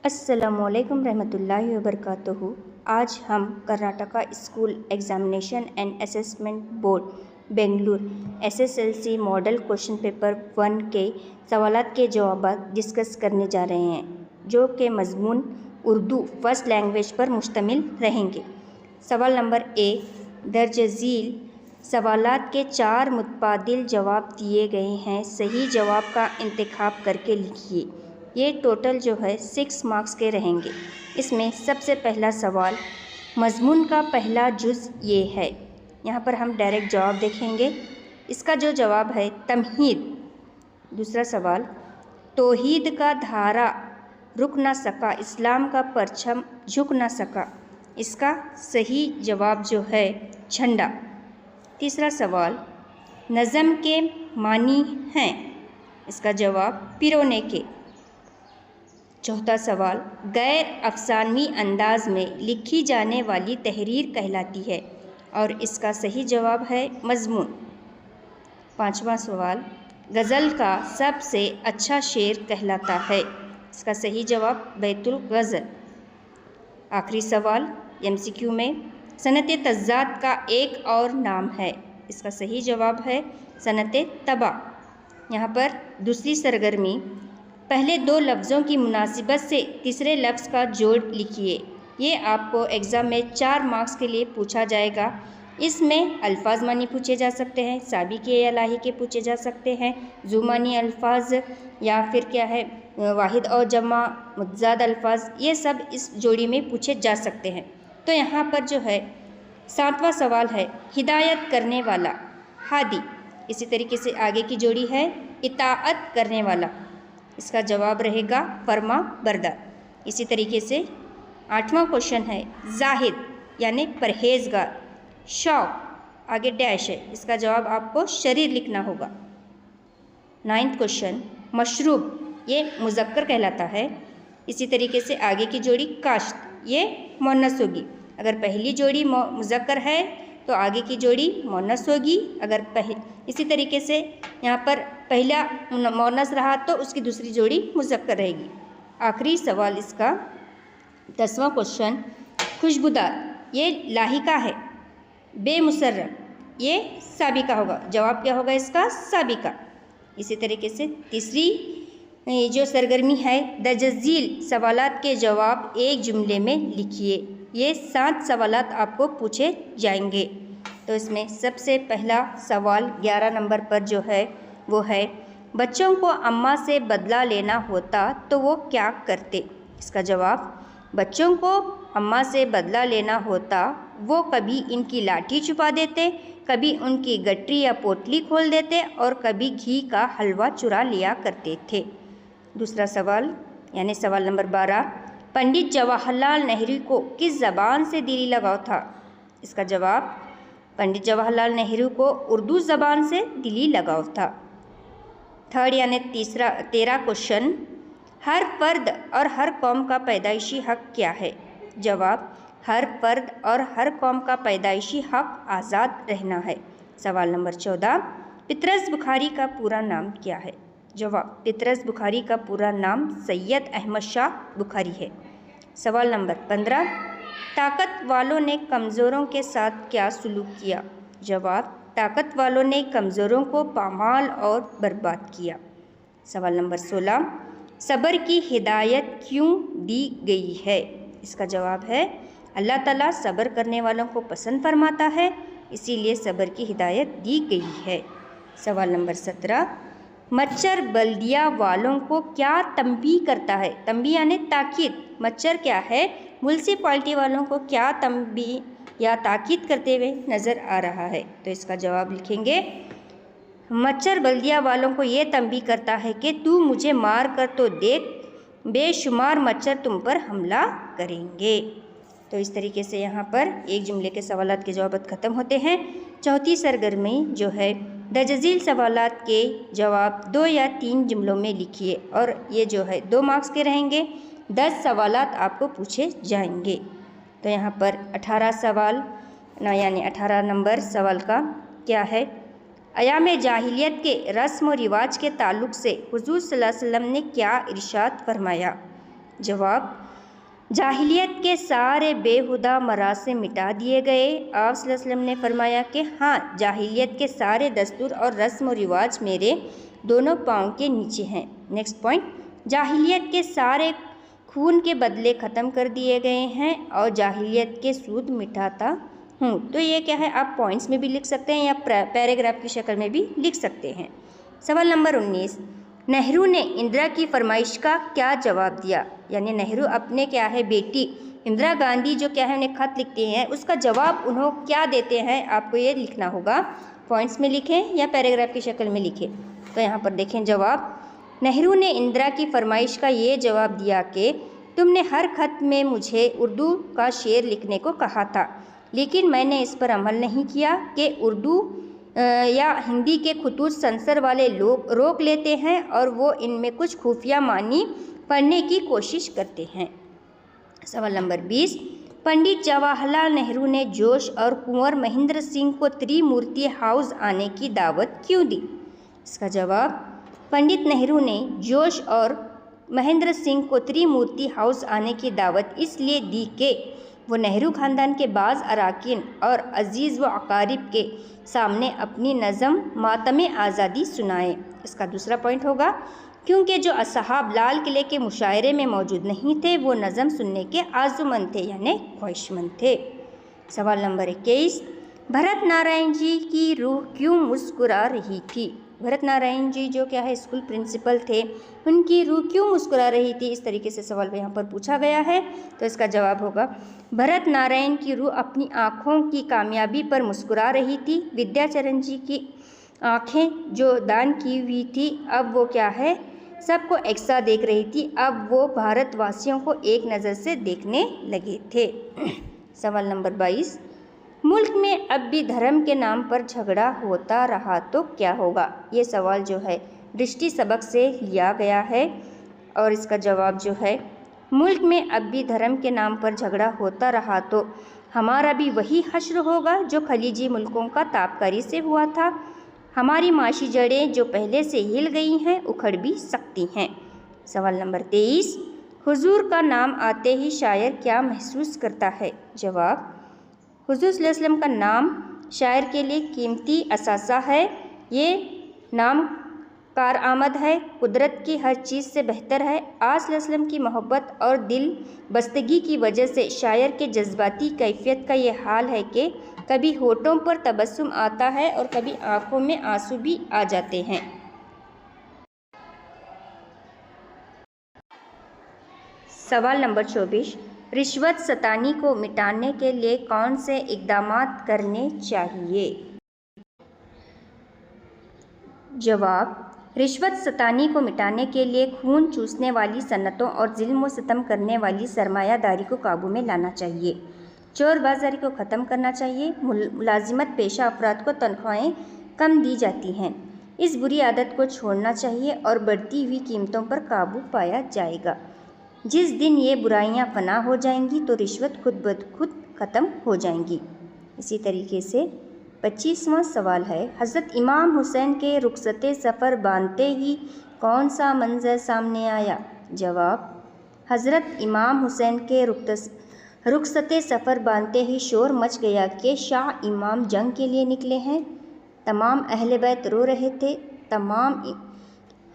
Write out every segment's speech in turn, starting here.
अस्सलामुअलैकुम रहमतुल्लाहि वबरकातुहू। आज हम Karnataka school examination and assessment board Bengaluru SSLC model question paper 1 के सवालात के जवाब डिस्कस करने जा रहे हैं, जो के मजमून उर्दू फर्स्ट लैंग्वेज पर मुश्तमिल रहेंगे। सवाल नंबर ए, दर्ज झील सवालात के 4 मुतबादिल जवाब दिए गए हैं, सही जवाब का इंतखाब करके लिखिए। ये टोटल जो है 6 मार्क्स के रहेंगे। इसमें सबसे पहला सवाल, मजमून का पहला जुज़ ये है। यहाँ पर हम डायरेक्ट जवाब देखेंगे। इसका जो जवाब है तमहीद। दूसरा सवाल, तौहीद का धारा रुक ना सका, इस्लाम का परचम झुक ना सका। इसका सही जवाब जो है झंडा। तीसरा सवाल, नज़म के मानी हैं। इसका जवाब पिरोने के। चौथा सवाल, गैर अफसानवी अंदाज में लिखी जाने वाली तहरीर कहलाती है, और इसका सही जवाब है मजमून। पांचवा सवाल, गज़ल का सबसे अच्छा शेर कहलाता है। इसका सही जवाब बैतुल गज़ल। आखिरी सवाल MCQ में, सनत तज़्ज़ात का एक और नाम है। इसका सही जवाब है सनत तबा। यहाँ पर दूसरी सरगर्मी, पहले 2 लफ्ज़ों की मुनासिबत से तीसरे लफ्ज़ का जोड़ लिखिए। ये आपको एग्ज़ाम में 4 मार्क्स के लिए पूछा जाएगा। इसमें अल्फाज मानी पूछे जा सकते हैं, साबिक़े या लाहिक़े पूछे जा सकते हैं, ज़ुमानी अल्फाज या फिर क्या है वाहिद और जमा मुतज़ाद अल्फाज, ये सब इस जोड़ी में पूछे जा सकते हैं। तो यहाँ पर जो है 7वां सवाल है, हिदायत करने वाला हादी। इसी तरीके से आगे की जोड़ी है इताअत करने वाला। इसका जवाब रहेगा फरमा बरदार। इसी तरीके से 8वां क्वेश्चन है, जाहिद यानी परहेजगार। शौक आगे डैश है, इसका जवाब आपको शरीर लिखना होगा। 9वां क्वेश्चन, मशरूब ये मुज़क्कर कहलाता है। इसी तरीके से आगे की जोड़ी काश्त, ये मुअन्नस होगी। अगर पहली जोड़ी मुज़क्कर है तो आगे की जोड़ी मुअन्नस होगी। अगर इसी तरीके से यहाँ पर पहला मुअन्नस रहा तो उसकी दूसरी जोड़ी मुज़क्कर रहेगी। आखिरी सवाल इसका 10वां क्वेश्चन, खुशबूदार ये लाहिका है, बेमुसर्रफ ये साबिका होगा। जवाब क्या होगा इसका? साबिका। इसी तरीके से तीसरी जो सरगर्मी है, दर्ज झील सवालात के जवाब एक जुमले में लिखिए। ये 7 सवालात आपको पूछे जाएंगे। तो इसमें सबसे पहला सवाल 11 नंबर पर जो है वो है, बच्चों को अम्मा से बदला लेना होता तो वो क्या करते। इसका जवाब, बच्चों को अम्मा से बदला लेना होता वो कभी इनकी लाठी छुपा देते, कभी उनकी गठरी या पोटली खोल देते और कभी घी का हलवा चुरा लिया करते थे। दूसरा सवाल यानी सवाल नंबर 12, पंडित जवाहरलाल नेहरू को किस ज़बान से दिली लगाव था। इसका जवाब, पंडित जवाहरलाल नेहरू को उर्दू ज़बान से दिली लगाव था। थर्ड यानी 13 क्वेश्चन, हर फर्द और हर कौम का पैदाइशी हक क्या है। जवाब, हर फर्द और हर कौम का पैदाइशी हक आज़ाद रहना है। सवाल नंबर 14, पितरस बुखारी का पूरा नाम क्या है। जवाब, पितरस बुखारी का पूरा नाम सैयद अहमद शाह बुखारी है। सवाल नंबर 15, ताकत वालों ने कमज़ोरों के साथ क्या सलूक किया। जवाब, ताकत वालों ने कमज़ोरों को पामाल और बर्बाद किया। सवाल नंबर 16, सब्र की हिदायत क्यों दी गई है। इसका जवाब है, अल्लाह ताला सब्र करने वालों को पसंद फरमाता है, इसीलिए सब्र की हिदायत दी गई है। सवाल नंबर 17, मच्छर बल्दिया वालों को क्या तंबीह करता है। तंबीह यानी ताकीद। मच्छर क्या है, म्युनिसिपैलिटी वालों को क्या तंबीह या ताकीद करते हुए नज़र आ रहा है। तो इसका जवाब लिखेंगे, मच्छर बल्दिया वालों को ये तंबीह करता है कि तू मुझे मार कर तो देख, बेशुमार मच्छर तुम पर हमला करेंगे। तो इस तरीके से यहाँ पर एक जुमले के सवालात के जवाब ख़त्म होते हैं। चौथी सरगर्मी जो है, दर्ज झील सवालात के जवाब 2 या 3 जुमलों में लिखिए, और ये जो है 2 मार्क्स के रहेंगे। 10 सवालात आपको पूछे जाएंगे। तो यहाँ पर 18 सवाल यानी 18 नंबर सवाल का क्या है, अयाम जाहिलियत के रस्म व रिवाज के ताल्लुक़ से हुज़ूर सल्लल्लाहु अलैहि वसल्लम ने क्या इरशाद फरमाया। जवाब, जाहिलियत के सारे बेहुदा मरासिम मिटा दिए गए। आप सल्लल्लाहु अलैहि वसल्लम ने फरमाया कि हाँ, जाहिलियत के सारे दस्तूर और रस्म व रिवाज मेरे दोनों पाँव के नीचे हैं। नेक्स्ट पॉइंट, जाहिलियत के सारे खून के बदले ख़त्म कर दिए गए हैं और जाहिलियत के सूद मिटाता हूँ। तो ये क्या है, आप पॉइंट्स में भी लिख सकते हैं या पैराग्राफ की शक्ल में भी लिख सकते हैं। सवाल नंबर 19, नेहरू ने इंदिरा की फरमाइश का क्या जवाब दिया? यानी नेहरू अपने क्या है बेटी इंदिरा गांधी जो क्या है उन्हें खत लिखते हैं, उसका जवाब उन्होंने क्या देते हैं, आपको ये लिखना होगा। पॉइंट्स में लिखें या पैराग्राफ की शक्ल में लिखें। तो यहाँ पर देखें जवाब, नेहरू ने इंदिरा की फरमाइश का ये जवाब दिया कि तुमने हर खत में मुझे उर्दू का शेर लिखने को कहा था, लेकिन मैंने इस पर अमल नहीं किया कि उर्दू या हिंदी के खुतूत सेंसर वाले लोग रोक लेते हैं और वो इनमें कुछ खुफिया मानी पढ़ने की कोशिश करते हैं। सवाल नंबर 20, पंडित जवाहरलाल नेहरू ने जोश और कुंवर महेंद्र सिंह को त्रिमूर्ति हाउस आने की दावत क्यों दी? इसका जवाब, पंडित नेहरू ने जोश और महेंद्र सिंह को त्रिमूर्ति हाउस आने की दावत इसलिए दी कि वो नेहरू ख़ानदान के बाज़ अरकान और अजीज़ व अकारिब के सामने अपनी नज़म मातम आज़ादी सुनाए। इसका दूसरा पॉइंट होगा, क्योंकि जो असहाब लाल किले के मुशायरे में मौजूद नहीं थे वो नज़म सुनने के आर्ज़ूमंद थे यानी ख्वाहिशमंद थे। सवाल नंबर 21, भरत नारायण जी की रूह क्यों मुस्कुरा रही थी? भरत नारायण जी जो क्या है स्कूल प्रिंसिपल थे, उनकी रूह क्यों मुस्कुरा रही थी? इस तरीके से सवाल यहाँ पर पूछा गया है। तो इसका जवाब होगा, भरत नारायण की रूह अपनी आँखों की कामयाबी पर मुस्कुरा रही थी। विद्याचरण जी की आँखें जो दान की हुई थी, अब वो क्या है सबको एक साथ देख रही थी। अब वो भारतवासियों को एक नज़र से देखने लगे थे। सवाल नंबर 22, मुल्क में अब भी धर्म के नाम पर झगड़ा होता रहा तो क्या होगा? ये सवाल जो है दृष्टि सबक से लिया गया है और इसका जवाब जो है, मुल्क में अब भी धर्म के नाम पर झगड़ा होता रहा तो हमारा भी वही हश्र होगा जो खलीजी मुल्कों का ताबकारी से हुआ था। हमारी माशी जड़ें जो पहले से हिल गई हैं उखड़ भी सकती हैं। सवाल नंबर 23, हुजूर का नाम आते ही शायर क्या महसूस करता है? जवाब, हुजूर सल्लल्लाहु अलैहि वसल्लम का नाम शायर के लिए कीमती असासा है। ये नाम कारआमद है, कुदरत की हर चीज़ से बेहतर है। आप सल्लल्लाहु अलैहि वसल्लम की मोहब्बत और दिल बस्तगी की वजह से शायर के जज्बाती कैफियत का ये हाल है कि कभी होठों पर तबस्सुम आता है और कभी आँखों में आंसू भी आ जाते हैं। सवाल नंबर 24, रिश्वत सतानी को मिटाने के लिए कौन से इक़दामात करने चाहिए? जवाब, रिश्वत सतानी को मिटाने के लिए खून चूसने वाली सन्नतों और ज़ुल्म व सितम करने वाली सरमायादारी को काबू में लाना चाहिए। चोर बाज़ारी को ख़त्म करना चाहिए। मुलाजिमत पेशा अफराद को तनख्वाहें कम दी जाती हैं। इस बुरी आदत को छोड़ना चाहिए और बढ़ती हुई कीमतों पर काबू पाया जाएगा। जिस दिन ये बुराइयां फना हो जाएंगी तो रिश्वत खुद ब खुद ख़त्म हो जाएंगी। इसी तरीके से 25वां सवाल है, हज़रत इमाम हुसैन के रुखसते सफ़र बांधते ही कौन सा मंज़र सामने आया? जवाब, हज़रत इमाम हुसैन के रुखसते सफ़र बांधते ही शोर मच गया कि शाह इमाम जंग के लिए निकले हैं। तमाम अहले बैत रो रहे थे। तमाम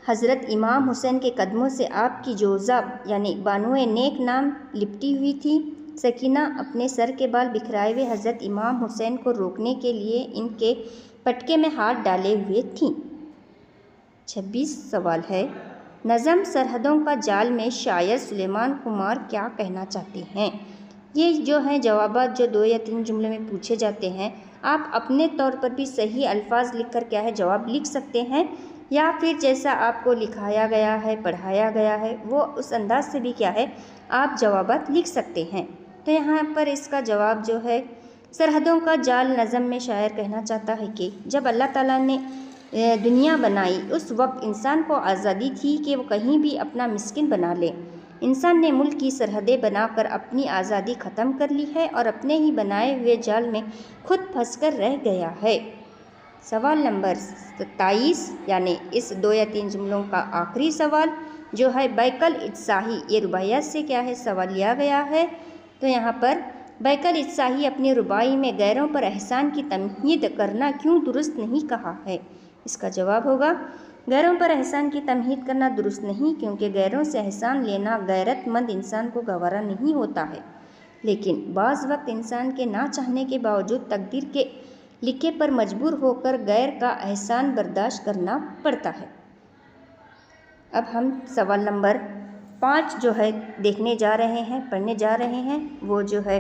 हज़रत इमाम हुसैन के कदमों से आपकी जोज़ा यानी बानुए नेक नाम लिपटी हुई थी। सकीना अपने सर के बाल बिखराए हुए हज़रत इमाम हुसैन को रोकने के लिए इनके पटके में हाथ डाले हुए थीं। 26 सवाल है, नज़म सरहदों का जाल में शायर सुलेमान कुमार क्या कहना चाहते हैं? ये जो हैं जवाबात जो 2 या 3 जुमले में पूछे जाते हैं, आप अपने तौर पर भी सही अल्फाज लिखकर क्या है जवाब लिख सकते हैं या फिर जैसा आपको लिखाया गया है पढ़ाया गया है वो उस अंदाज से भी क्या है आप जवाबात लिख सकते हैं। तो यहाँ पर इसका जवाब जो है, सरहदों का जाल नज़म में शायर कहना चाहता है कि जब अल्लाह ताला ने दुनिया बनाई उस वक्त इंसान को आज़ादी थी कि वो कहीं भी अपना मिस्किन बना ले। इंसान ने मुल्क की सरहदें बनाकर अपनी आज़ादी ख़त्म कर ली है और अपने ही बनाए हुए जाल में खुद फंसकर रह गया है। सवाल नंबर 27 यानी इस 2 या 3 जुमलों का आखिरी सवाल, जो है बैकल इत्साही, ये रुबाइयात से क्या है सवाल लिया गया है। तो यहाँ पर बैकल इत्साही अपनी रुबाई में गैरों पर एहसान की तमहीद करना क्यों दुरुस्त नहीं कहा है। इसका जवाब होगा गैरों पर एहसान की तमहीद करना दुरुस्त नहीं, क्योंकि गैरों से एहसान लेना गैरतमंद इंसान को गवारा नहीं होता है, लेकिन बाज़ वक्त इंसान के ना चाहने के बावजूद तकदीर के लिखे पर मजबूर होकर गैर का एहसान बर्दाश्त करना पड़ता है। अब हम सवाल नंबर 5 जो है देखने जा रहे हैं, पढ़ने जा रहे हैं, वो जो है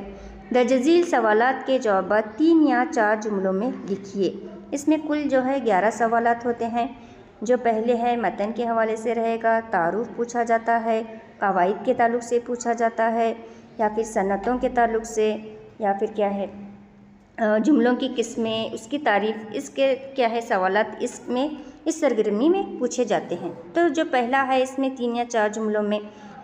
दर्जज़ील सवालात के जवाब 3 या 4 जुमलों में लिखिए। इसमें कुल जो है 11 सवालात होते हैं। जो पहले है मतन के हवाले से रहेगा, तारुफ पूछा जाता है, कवाइद के ताल्लुक़ से पूछा जाता है, या फिर सनतों के ताल्लुक़ से, या फिर क्या है जुमलों की किस्में, उसकी तारीफ़, इसके क्या है सवालात इसमें इस सरगर्मी में पूछे जाते हैं। तो जो पहला है इसमें 3 या 4 जुमलों में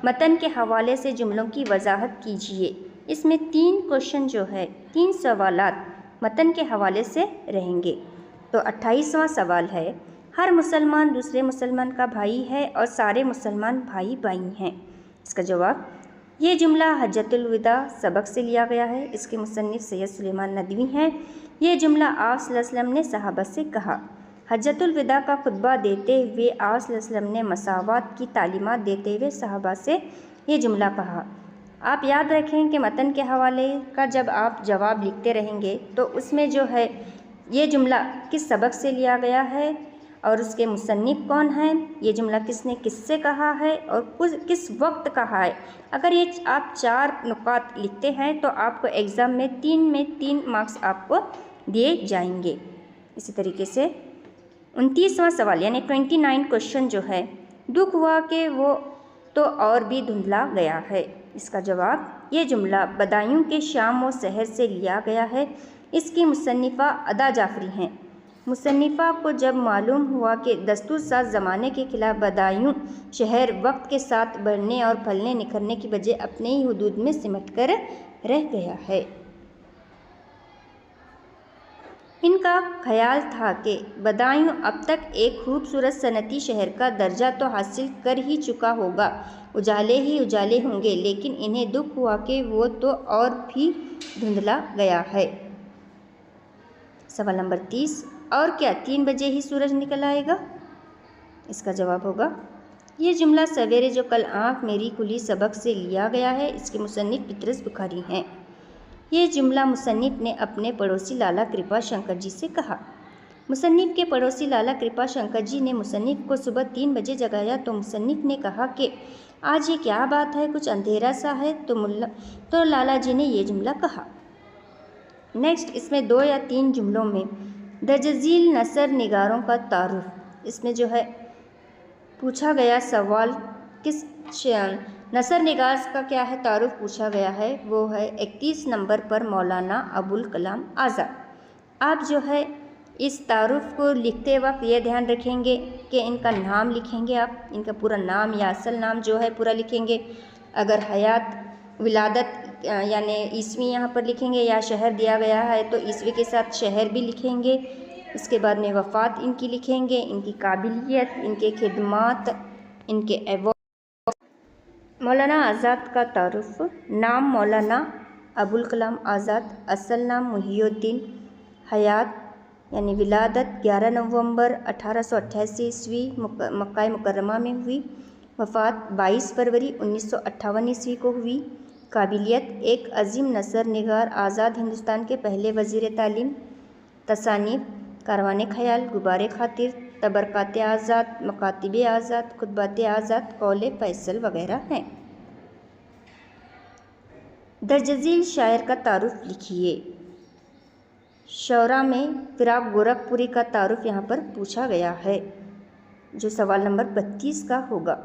मतन के हवाले से जुमलों की वजाहत कीजिए। इसमें 3 क्वेश्चन जो है 3 सवालात मतन के हवाले से रहेंगे। तो 28वां सवाल है, हर मुसलमान दूसरे मुसलमान का भाई है और सारे मुसलमान भाई भाई हैं। इसका जवाब, ये जुमला हज्जतुल विदा सबक से लिया गया है। इसके मुसन्निफ सैयद सुलेमान नदवी हैं। ये जुमला आप सल्लल्लाहु अलैहि वसल्लम ने सहाबा से कहा। हज्जतुल विदा का खुतबा देते हुए आप सल्लल्लाहु अलैहि वसल्लम ने मसावात की तालीमात देते हुए सहाबा से ये जुमला कहा। आप याद रखें कि मतन के हवाले का जब आप जवाब लिखते रहेंगे तो उसमें जो है ये जुमला किस सबक से लिया गया है और उसके मुसन्निफ कौन हैं, ये जुमला किसने किससे कहा है और किस वक्त कहा है। अगर ये आप 4 नुकात लिखते हैं तो आपको एग्ज़ाम में 3 मार्क्स आपको दिए जाएंगे। इसी तरीके से 29वां सवाल यानी 29 क्वेश्चन जो है, दुख हुआ कि वो तो और भी धुंधला गया है। इसका जवाब, ये जुमला बदायूं के शाम व शहर से लिया गया है। इसकी मुसन्निफ़ा अदा जाफरी हैं। मुसन्निफ़ा को जब मालूम हुआ कि दस्तूर साज ज़माने के खिलाफ बदायूं शहर वक्त के साथ बढ़ने और फलने निखरने की बजाय अपने ही हुदूद में सिमट कर रह गया है। इनका ख्याल था कि बदायूं अब तक एक खूबसूरत सनती शहर का दर्जा तो हासिल कर ही चुका होगा, उजाले ही उजाले होंगे, लेकिन इन्हें दुख हुआ कि वो तो और भी धुंधला गया है। सवाल नंबर 30, और क्या 3 बजे ही सूरज निकल आएगा। इसका जवाब होगा, ये जुमला सवेरे जो कल आँख मेरी खुली सबक से लिया गया है। इसके मुसन्निफ पितरस बुखारी हैं। ये जुमला मुसन्निफ ने अपने पड़ोसी लाला कृपा शंकर जी से कहा। मुसन्निफ के पड़ोसी लाला कृपा शंकर जी ने मुसन्निफ को सुबह 3 बजे जगाया तो मुसन्निफ ने कहा कि आज ये क्या बात है, कुछ अंधेरा सा है। तो लाला जी ने ये जुमला कहा। नेक्स्ट इसमें 2 या 3 जुमलों में दर्जज़ील नसर निगारों का तारुफ, इसमें जो है पूछा गया सवाल किस नसर निगार का क्या है तारुफ पूछा गया है, वो है 31 नंबर पर मौलाना अबुल कलाम आज़ाद। आप जो है इस तारुफ को लिखते वक्त ये ध्यान रखेंगे कि इनका नाम लिखेंगे, आप इनका पूरा नाम या असल नाम जो है पूरा लिखेंगे। अगर हयात विलादत यानी ईस्वी यहाँ पर लिखेंगे या शहर दिया गया है तो ईस्वी के साथ शहर भी लिखेंगे। इसके बाद में वफ़ात इनकी लिखेंगे, इनकी काबिलियत, इनके खिदमात, इनके एवॉर्ड। मौलाना आज़ाद का तारुफ, नाम मौलाना अबुल कलाम आज़ाद, असल नाम मुहियुद्दीन, हयात यानी विलादत 11 नवंबर 1888 ईस्वी मक्का मुकर्रमा में हुई, वफ़ात 22 फरवरी 1958 ईस्वी को हुई। काबिलियत, एक अजीम नसर निगार, आज़ाद हिंदुस्तान के पहले वज़ीर तालीम। तसानीफ़, कारवान ख़याल, गुबार खातिर, तबरकात आज़ाद, मकातिब आज़ाद, खुतबात आज़ाद, कौल फैसल वगैरह हैं। दर्जज़ील शायर का तारुफ लिखिए। शौरा में फ़िराक गोरखपुरी का तारुफ यहाँ पर पूछा गया है, जो सवाल नंबर 32 का होगा।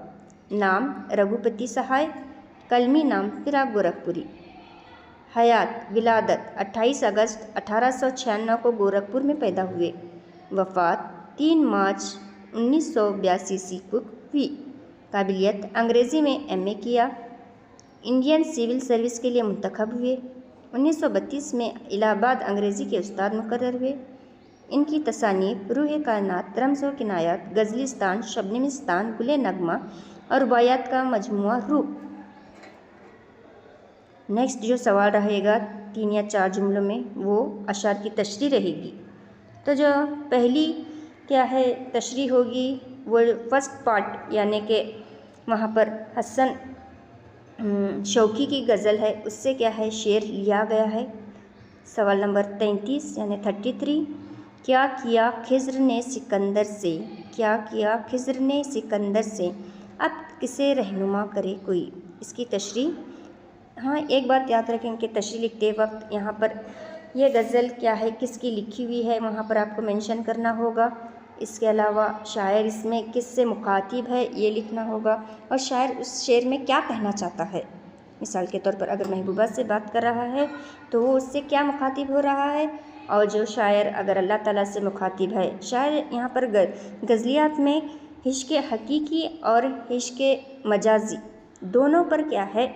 नाम रघुपति सहाय, कलमी नाम फ़िराक गोरखपुरी। हयात विलादत 28 अगस्त 1896 को गोरखपुर में पैदा हुए, वफ़ात 3 मार्च 1982 ईस्वी को हुई। काबिलियत, अंग्रेज़ी में MA किया, इंडियन सिविल सर्विस के लिए मुंतखब हुए। 1932 में इलाहाबाद अंग्रेज़ी के उस्ताद मुकर्रर हुए। इनकी तसानीफ़ रूह कायनात, रम्ज़ व किनायात, गज़लिस्तान, शबनमिस्तान, गुल नगमा और रुबायात का मजमुआ रूप। नेक्स्ट जो सवाल रहेगा 3 या 4 जुमलों में वो अशार की तशरीह रहेगी। तो जो पहली क्या है तशरीह होगी वो फर्स्ट पार्ट यानी कि वहाँ पर हसन शौकी की गज़ल है उससे क्या है शेर लिया गया है। सवाल नंबर 33 यानी 33, क्या किया खिज़्र ने सिकंदर से, क्या किया खिज़्र ने सिकंदर से, अब किसे रहनुमा करे कोई। इसकी तशरीह, हाँ एक बात याद रखें कि तशरीह लिखते वक्त यहाँ पर यह गज़ल क्या है किसकी लिखी हुई है वहाँ पर आपको मेंशन करना होगा। इसके अलावा शायर इसमें किससे मुखातिब है ये लिखना होगा और शायर उस शेर में क्या कहना चाहता है। मिसाल के तौर पर अगर महबूबा से बात कर रहा है तो वो उससे क्या मुखातिब हो रहा है, और जो शायर अगर अल्लाह ताला से मुखातिब है। शायर यहाँ पर गज़लियात में इश्क़ हकीकी और इश्क़ मजाजी दोनों पर क्या है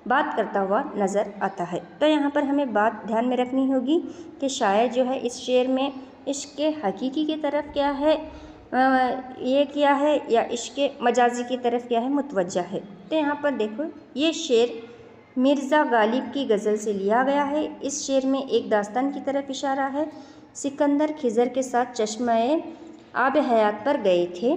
बात करता हुआ नज़र आता है। तो यहाँ पर हमें बात ध्यान में रखनी होगी कि शायर जो है इस शेर में इश्क़ हकीकी की तरफ क्या है ये क्या है या इश्क़ मजाजी की तरफ क्या है मुतवज्जा है। तो यहाँ पर देखो ये शेर मिर्ज़ा गालिब की गज़ल से लिया गया है। इस शेर में एक दास्तान की तरफ इशारा है। सिकंदर खिज़र के साथ चश्मे आब हयात पर गए थे,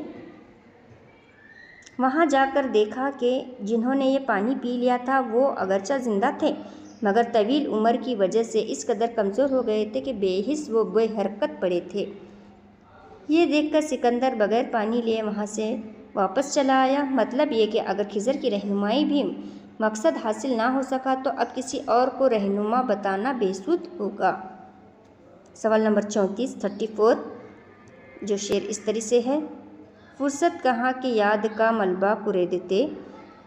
वहाँ जाकर देखा कि जिन्होंने ये पानी पी लिया था वो अगरचा ज़िंदा थे मगर तवील उम्र की वजह से इस कदर कमज़ोर हो गए थे कि बेहिस वो बेहरकत पड़े थे। ये देखकर सिकंदर बग़ैर पानी लिए वहाँ से वापस चला आया। मतलब ये कि अगर खिज़र की रहनुमाई भी मकसद हासिल ना हो सका तो अब किसी और को रहनुमा बताना बेसूद होगा। सवाल नंबर 34 जो शेर इस तरह से है, फुर्सत कहाँ की याद का मलबा कुरेदते,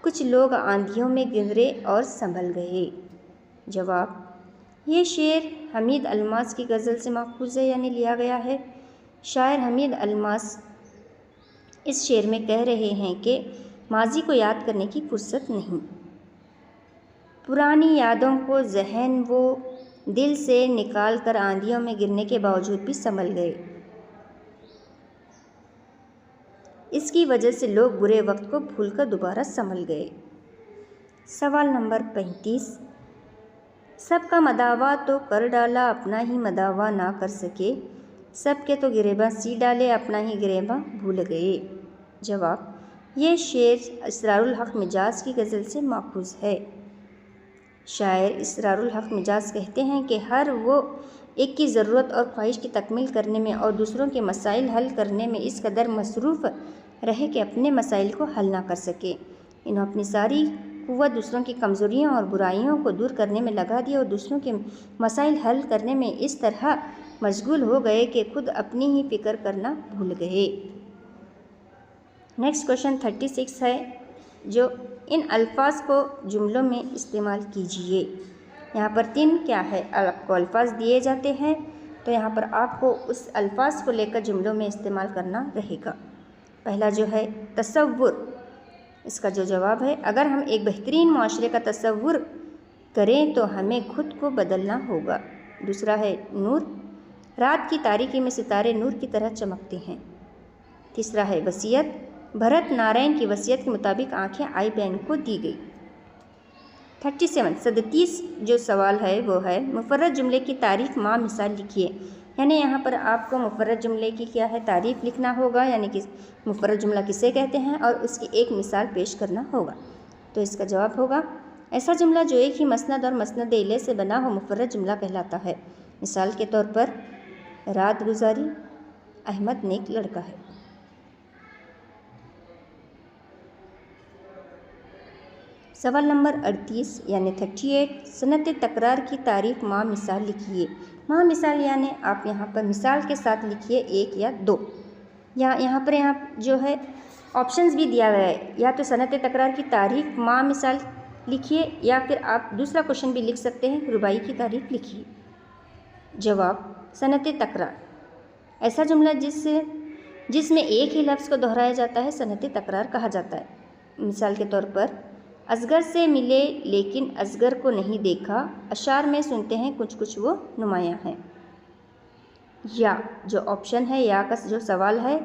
कुछ लोग आंधियों में गिरे और संभल गए। जवाब, ये शेर हमीद अलमास की गज़ल से माखूज़ है यानी लिया गया है। शायर हमीद अलमास इस शेर में कह रहे हैं कि माजी को याद करने की फुर्सत नहीं, पुरानी यादों को जहन वो दिल से निकाल कर आंधियों में गिरने के बावजूद भी संभल गए। इसकी वजह से लोग बुरे वक्त को भूलकर दोबारा संभल गए। सवाल नंबर 35, सबका मदावा तो कर डाला अपना ही मदावा ना कर सके, सबके तो गिरेबा सी डाले अपना ही गिरेबा भूल गए। जवाब, ये शेर इसरारुल हक मिजाज की गज़ल से माखूज़ है। शायर इसरारुल हक मिजाज कहते हैं कि हर वो एक की ज़रूरत और ख्वाहिश की तकमील करने में और दूसरों के मसाइल हल करने में इस कदर मसरूफ़ रहे कि अपने मसाइल को हल ना कर सके। इन्होंने अपनी सारी कुव्वत दूसरों की कमज़ोरियों और बुराइयों को दूर करने में लगा दिया और दूसरों के मसाइल हल करने में इस तरह मशगूल हो गए कि खुद अपनी ही फ़िक्र करना भूल गए। नेक्स्ट क्वेश्चन 36 है, जो इन अल्फाज को जुमलों में इस्तेमाल कीजिए। यहाँ पर 3 क्या है आपको अल्फाज दिए जाते हैं, तो यहाँ पर आपको उस अल्फाज को लेकर जुमलों में इस्तेमाल करना रहेगा। पहला जो है तसव्वुर, इसका जो जवाब है, अगर हम एक बेहतरीन माशरे का तसव्वुर करें तो हमें खुद को बदलना होगा। दूसरा है नूर, रात की तारीकी में सितारे नूर की तरह चमकते हैं। तीसरा है वसीयत, भरत नारायण की वसीयत के मुताबिक आंखें आई बहन को दी गई। 37 जो सवाल है वो है मुफर्रद जुमले की तारीफ माँ मिसाल लिखिए। यानी यहाँ पर आपको मुफर्रद जुमले की क्या है तारीफ़ लिखना होगा, यानी कि मुफर्रद जुमला किसे कहते हैं और उसकी एक मिसाल पेश करना होगा। तो इसका जवाब होगा, ऐसा जुमला जो एक ही मसनद और मसनद इले से बना हो मुफर्रद जुमला कहलाता है। मिसाल के तौर पर रात गुजारी, अहमद नेक लड़का है। सवाल नंबर 38 यानी 38, सनत तकरार की तारीफ़ माँ मिसाल लिखिए। माँ मिसाल यानी आप यहाँ पर मिसाल के साथ लिखिए 1 या 2। यहाँ पर जो है ऑप्शंस भी दिया गया है, या तो सनत तकरार की तारीफ़ माँ मिसाल लिखिए या फिर आप दूसरा क्वेश्चन भी लिख सकते हैं रुबाई की तारीफ़ लिखिए। जवाब, सनत तकरार, ऐसा जुमला जिसमें एक ही लफ्ज़ को दोहराया जाता है सनत तकरार कहा जाता है। मिसाल के तौर पर असगर से मिले लेकिन असगर को नहीं देखा, अशार में सुनते हैं कुछ कुछ वो नुमायाँ हैं। या जो ऑप्शन है या का जो सवाल है,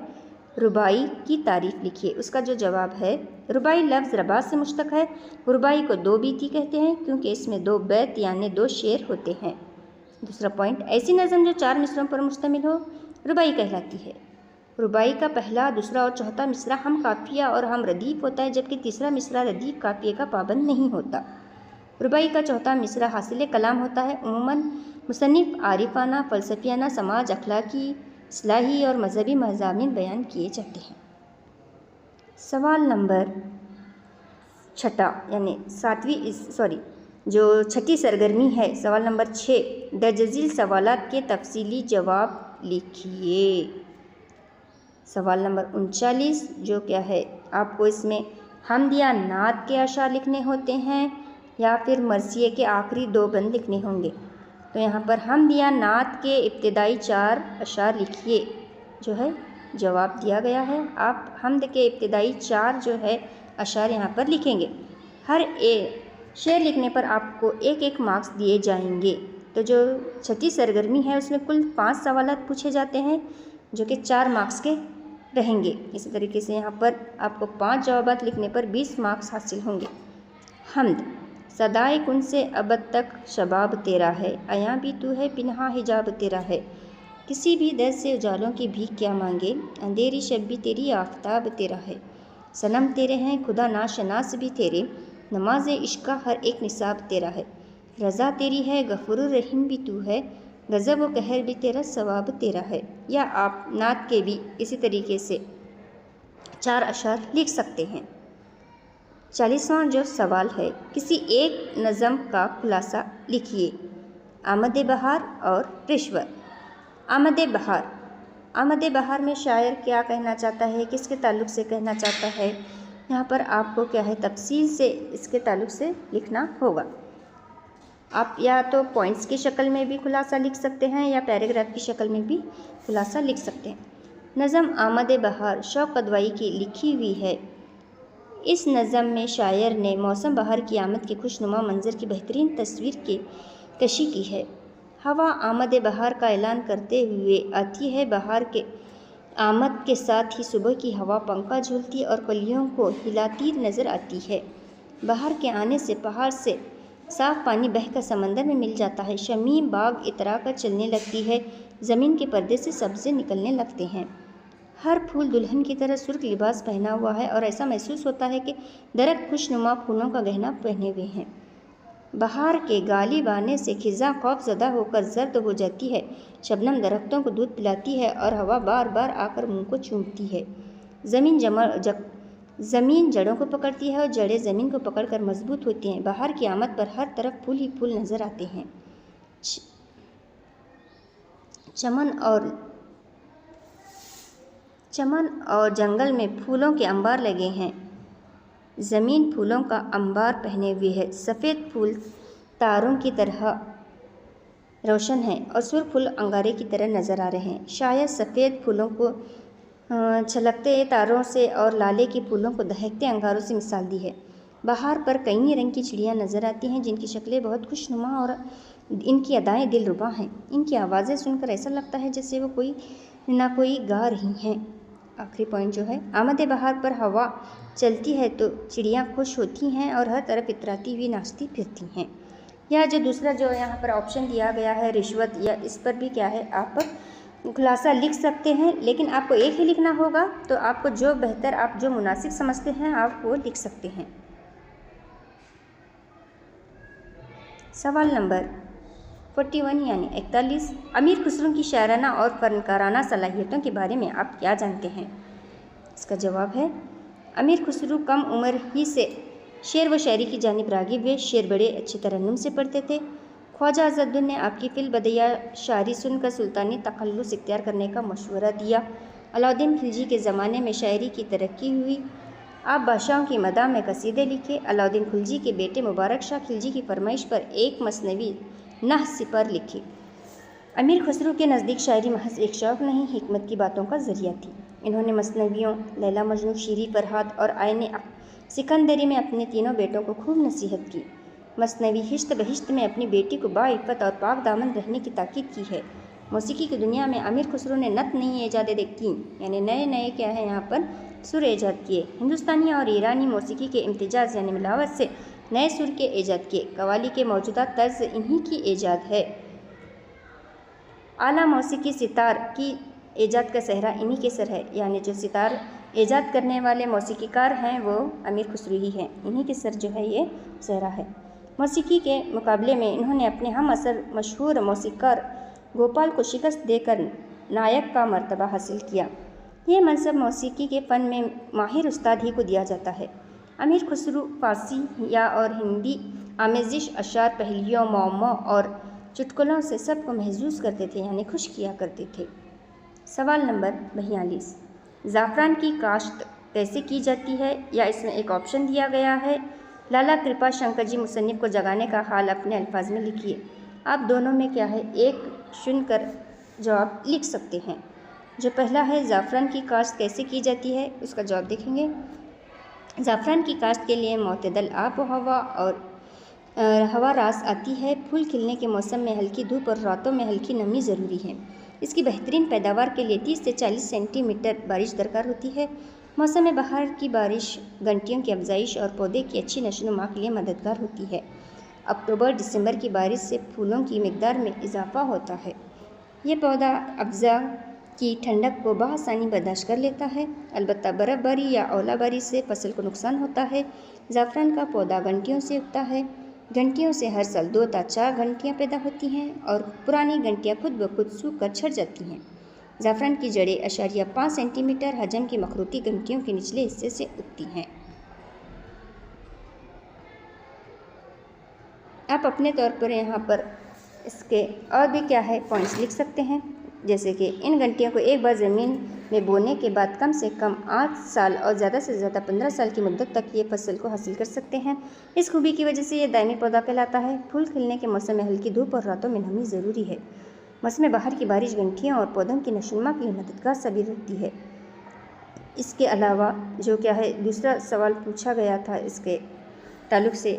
रुबाई की तारीफ लिखिए। उसका जो जवाब है, रुबाई लफ्ज़ रबात से मुश्तक है। रुबाई को दो बीती कहते हैं क्योंकि इसमें दो बैत यानी दो शेर होते हैं। दूसरा पॉइंट, ऐसी नज़म जो चार मिसरों पर मुश्तमिल हो रुबाई कहलाती है। रुबाई का पहला, दूसरा और चौथा मिसरा हम काफिया और हम रदीफ होता है, जबकि तीसरा मिसरा रदीफ काफिए का पाबंद नहीं होता। रुबाई का चौथा मिसरा हासिल कलाम होता है। उम्मन मुसन्निफ आरिफाना, फ़लसफियाना, समाज, अखलाकी, इस्लाही और मजहबी मज़ामीन बयान किए जाते हैं। सवाल नंबर छठा यानी छठी सरगर्मी है, सवाल नंबर 6, दर्जजील सवालात के तफसीली जवाब लिखिए। सवाल नंबर 39 जो क्या है, आपको इसमें हमद या नात के अशार लिखने होते हैं या फिर मरसिए के आखिरी दो बंद लिखने होंगे। तो यहाँ पर हमद या नात के इब्तिदाई 4 अशार लिखिए, जो है जवाब दिया गया है। आप हमद के इब्तिदाई 4 जो है अशार यहाँ पर लिखेंगे। हर एक शेर लिखने पर आपको 1-1 मार्क्स दिए जाएंगे। तो जो छठी सरगर्मी है उसमें कुल 5 सवालात पूछे जाते हैं जो कि 4 मार्क्स के रहेंगे। इसी तरीके से यहाँ पर आपको 5 जवाबात लिखने पर 20 मार्क्स हासिल होंगे। हमद, सदाए कुन से अबद तक शबाब तेरा है, अयां भी तू है पिन्हा हिजाब तेरा है, किसी भी दर्द से उजालों की भीख क्या मांगे, अंधेरी शब भी तेरी आफताब तेरा है, सनम तेरे हैं खुदा नाशनास भी तेरे, नमाज इश्क का हर एक निसाब तेरा है, रज़ा तेरी है गफूरुर रहीम भी तू है, गज़ब व कहर भी तेरा सवाब तेरा है। या आप नात के भी इसी तरीके से 4 अशार लिख सकते हैं। 40वां जो सवाल है, किसी एक नज़म का खुलासा लिखिए। आमद बहार और रिश्वत। आमद बहार, आमद बहार में शायर क्या कहना चाहता है, किसके ताल्लुक़ से कहना चाहता है, यहाँ पर आपको क्या है तफसील से इसके ताल्लुक़ से लिखना होगा। आप या तो पॉइंट्स की शक्ल में भी खुलासा लिख सकते हैं या पैराग्राफ की शक्ल में भी खुलासा लिख सकते हैं। नज़म आमद बहार शौक़ अदवाई की लिखी हुई है। इस नज़म में शायर ने मौसम बहार की आमद के खुशनुमा मंजर की बेहतरीन तस्वीर की कशी की है। हवा आमद बहार का ऐलान करते हुए आती है। बहार के आमद के साथ ही सुबह की हवा पंखा झूलती और कलियों को हिलाती नज़र आती है। बहार के आने से पहाड़ से साफ पानी बहकर समंदर में मिल जाता है। शमीम बाग इतरा कर चलने लगती है। ज़मीन के पर्दे से सब्ज़े निकलने लगते हैं। हर फूल दुल्हन की तरह सुर्ख लिबास पहना हुआ है और ऐसा महसूस होता है कि दरख्त खुशनुमा फूलों का गहना पहने हुए हैं। बहार के गालिब आने से खिज़ां खौफज़दा होकर जर्द हो जाती है। शबनम दरख्तों को दूध पिलाती है और हवा बार बार आकर मुंह को चूमती है। ज़मीन जड़ों को पकड़ती है और जड़ें ज़मीन को पकड़कर मजबूत होती हैं। बहार की आमद पर हर तरफ फूल ही फूल नज़र आते हैं। चमन और जंगल में फूलों के अंबार लगे हैं। ज़मीन फूलों का अंबार पहने हुए है। सफ़ेद फूल तारों की तरह रोशन हैं और सुर्ख फूल अंगारे की तरह नज़र आ रहे हैं। शायद सफ़ेद फूलों को छलकते तारों से और लाले के फूलों को दहकते अंगारों से मिसाल दी है। बहार पर कई रंग की चिड़ियाँ नज़र आती हैं जिनकी शक्लें बहुत खुशनुमा और इनकी अदाएँ दिलरुबा हैं। इनकी आवाज़ें सुनकर ऐसा लगता है जैसे वो कोई ना कोई गा रही हैं। आखिरी पॉइंट जो है, आमद बहार पर हवा चलती है तो चिड़ियाँ खुश होती हैं और हर तरफ इतराती हुई नाचती फिरती हैं। या जो दूसरा जो यहाँ पर ऑप्शन दिया गया है रिश्वत, या इस पर भी क्या है आप खुलासा लिख सकते हैं, लेकिन आपको एक ही लिखना होगा। तो आपको जो बेहतर, आप जो मुनासिब समझते हैं आप वो लिख सकते हैं। सवाल नंबर 41 यानी 41, अमीर खुसरो की शायराना और फनकाराना सलाहियतों के बारे में आप क्या जानते हैं? इसका जवाब है, अमीर खुसरो कम उम्र ही से शेर व शायरी की जानिब राग़िब हुए। शेर बड़े अच्छे तरन्नुम से पढ़ते थे। ख्वाजा अज़्ज़ुद्दीन ने आपकी फिल बदिया शायरी सुनकर सुल्तानी तखल्लुस इख्तियार करने का मशवरा दिया। अलाउद्दीन खिलजी के ज़माने में शायरी की तरक्की हुई। आप बादशाहों की मदाह में कसीदे लिखे। अलाउद्दीन खिलजी के बेटे मुबारक शाह खिलजी की फरमाइश पर एक मसनवी नह सिपर लिखी। अमीर खुसरो के नज़दीक शायरी महज एक शौक़ नहीं, हिकमत की बातों का ज़रिया थी। इन्होंने मसनवियों, लैला मजनू, शीरी फरहाद और आयने सिकंदरी में अपने तीनों बेटों को खूब नसीहत की। मसनवी हिश्त बहिश्त में अपनी बेटी को बाइफ़्फ़त और पाक दामन रहने की ताकीद की है। मौसीकी की दुनिया में अमीर खुसरो ने नत नई ईजादें की, यानी नए नए क्या है यहाँ पर सुर ईजाद किए। हिंदुस्तानी और ईरानी मौसीकी के इम्तिजाज यानी मिलावट से नए सुर के ईजाद किए। कव्वाली के मौजूदा तर्ज इन्हीं की ईजाद है। आला मौसीकी सितार की ईजाद का सेहरा इन्हीं के सर है, यानी जो सितार ईजाद करने वाले मौसीकीकार हैं वो अमीर खुसरो ही हैं, इन्हीं के सर जो है ये सेहरा है। मौसीकी के मुकाबले में इन्होंने अपने हम असर मशहूर मौसीकार गोपाल को शिकस्त देकर नायक का मर्तबा हासिल किया। ये मनसब मौसीकी के फ़न में माहिर उस्ताद ही को दिया जाता है। अमीर खुसरो फ़ारसी या और हिंदी आमेज़िश अशार, पहेलियों, मौमा और चुटकुलों से सबको महजूज़ करते थे, यानी खुश किया करते थे। सवाल नंबर 42, ज़ाफ़रान की काश्त कैसे की जाती है, या इसमें एक ऑप्शन दिया गया है। लाला कृपा शंकर जी मुसन्निफ़ को जगाने का हाल अपने अल्फाज में लिखिए। आप दोनों में क्या है एक सुनकर जवाब लिख सकते हैं। जो पहला है ज़ाफ़रान की काश्त कैसे की जाती है, उसका जवाब देखेंगे। ज़ाफ़रान की काश्त के लिए मुतदल आब व हवा और हवा रास आती है। फूल खिलने के मौसम में हल्की धूप और रातों में हल्की नमी ज़रूरी है। इसकी बेहतरीन पैदावार के लिए 30 से 40 सेंटीमीटर बारिश दरकार होती है। मौसम बहार की बारिश घंटियों की अफजाइश और पौधे की अच्छी नशोनुमा के लिए मददगार होती है। अक्टूबर दिसंबर की बारिश से फूलों की मिकदार में इजाफा होता है। ये पौधा अफ़ज़ा की ठंडक को बआसानी बर्दाश्त कर लेता है। अलबत्ता बर्फ़बारी या ओलाबारी से फसल को नुकसान होता है। ज़ाफ़रान का पौधा घंटियों से उगता है। घंटियों से हर साल 2 से 4 घंटियाँ पैदा होती हैं और पुरानी घंटियाँ खुद ब खुद सूख कर झड़ जाती हैं। ज़ाफ़रान की जड़ें 0.5 सेंटीमीटर हजम की मखरूती घंटियों के निचले हिस्से से उगती हैं। आप अपने तौर पर यहाँ पर इसके और भी क्या है पॉइंट्स लिख सकते हैं, जैसे कि इन घंटियों को एक बार ज़मीन में बोने के बाद कम से कम 8 साल और ज़्यादा से ज़्यादा 15 साल की मुद्दत तक ये फसल को हासिल कर सकते हैं। इस खूबी की वजह से ये दायमी पौधा कहलाता है। फूल खिलने के मौसम में हल्की धूप और रातों में नमी ज़रूरी है। मौसम बहार की बारिश घंटियों और पौधों की नशोनुमा के लिए मददगार साबित होती है। इसके अलावा जो क्या है दूसरा सवाल पूछा गया था इसके ताल्लुक़ से,